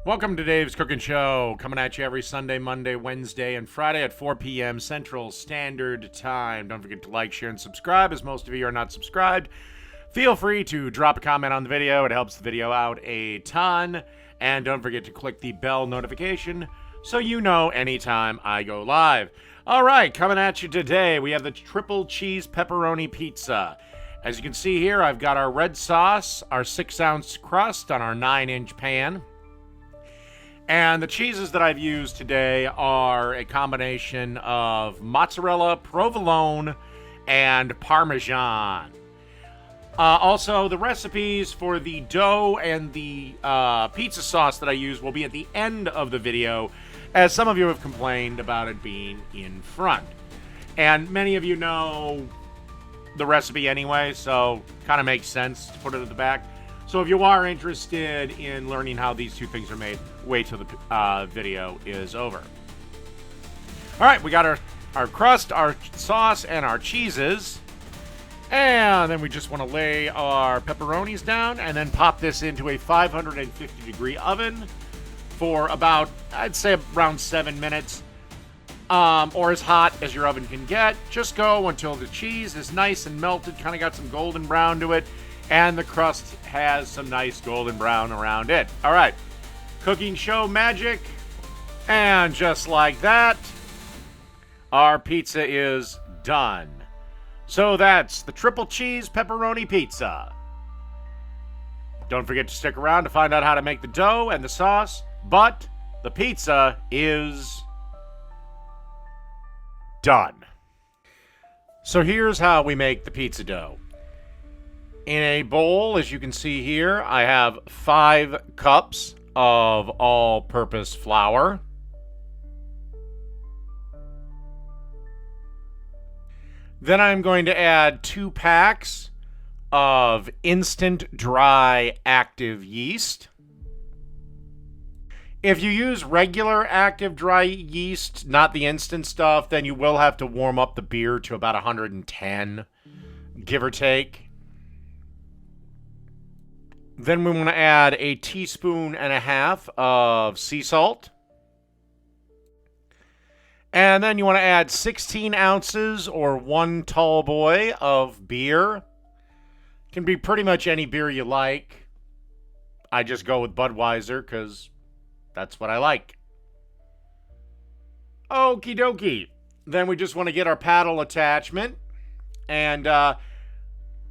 Welcome to Dave's Cooking Show, coming at you every Sunday, Monday, Wednesday, and Friday at 4 p.m. Central Standard Time. Don't forget to like, share, and subscribe, as most of you are not subscribed. Feel free to drop a comment on the video. It helps the video out a ton. And don't forget to click the bell notification so you know anytime I go live. All right, coming at you today, we have the triple cheese pepperoni pizza. As you can see here, I've got our red sauce, our 6-ounce crust on our 9-inch pan. And the cheeses that I've used today are a combination of mozzarella, provolone, and Parmesan. Also, the recipes for the dough and the pizza sauce that I use will be at the end of the video, as some of you have complained about it being in front. And many of you know the recipe anyway, so kind of makes sense to put it at the back. So if you are interested in learning how these two things are made, wait till the video is over. All right, we got our crust, our sauce, and our cheeses. And then we just want to lay our pepperonis down and then pop this into a 550-degree oven for about, I'd say, around 7 minutes. Or as hot as your oven can get. Just go until the cheese is nice and melted, kind of got some golden brown to it. And the crust has some nice golden brown around it. All right, cooking show magic. And just like that, our pizza is done. So that's the triple cheese pepperoni pizza. Don't forget to stick around to find out how to make the dough and the sauce. But the pizza is done. So here's how we make the pizza dough. In a bowl, as you can see here, I have 5 cups of all-purpose flour. Then I'm going to add 2 packs of instant dry active yeast. If you use regular active dry yeast, not the instant stuff, then you will have to warm up the beer to about 110, give or take. Then we want to add a 1.5 teaspoons of sea salt. And then you want to add 16 ounces or 1 tall boy of beer. Can be pretty much any beer you like. I just go with Budweiser because that's what I like. Okie dokie. Then we just want to get our paddle attachment and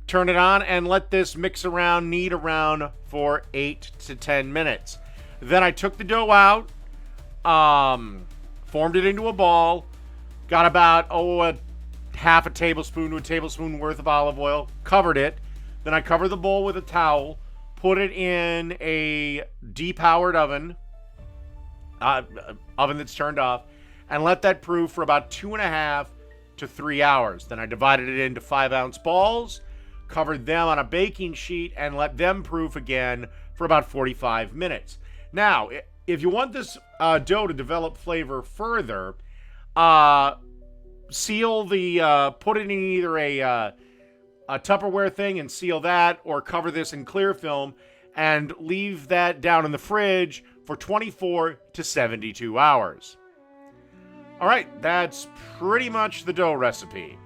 turn it on and let this mix around, knead around for 8 to 10 minutes. Then I took the dough out, formed it into a ball, got about a half a tablespoon to a tablespoon worth of olive oil, covered it. Then I covered the bowl with a towel, put it in a depowered oven, oven that's turned off, and let that proof for about 2.5 to 3 hours. Then I divided it into 5-ounce balls, covered them on a baking sheet, and let them proof again for about 45 minutes. Now, if you want this dough to develop flavor further, seal the, put it in either a Tupperware thing and seal that, or cover this in clear film and leave that down in the fridge for 24 to 72 hours. All right, that's pretty much the dough recipe.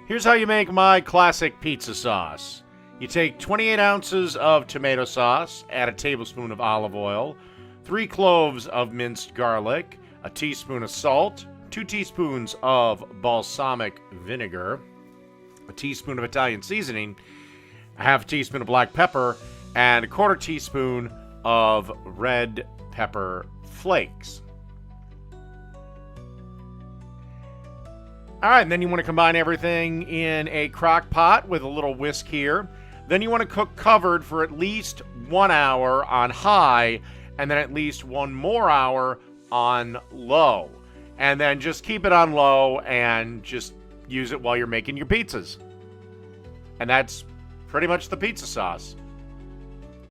Here's how you make my classic pizza sauce. You take 28 ounces of tomato sauce, add a tablespoon of olive oil, 3 cloves of minced garlic, a teaspoon of salt, 2 teaspoons of balsamic vinegar, a teaspoon of Italian seasoning, a half a teaspoon of black pepper, and a 1/4 teaspoon of red pepper flakes. All right, and then you want to combine everything in a crock pot with a little whisk here. Then you want to cook covered for at least 1 hour on high, and then at least 1 more hour on low. And then just keep it on low and just use it while you're making your pizzas. And that's pretty much the pizza sauce.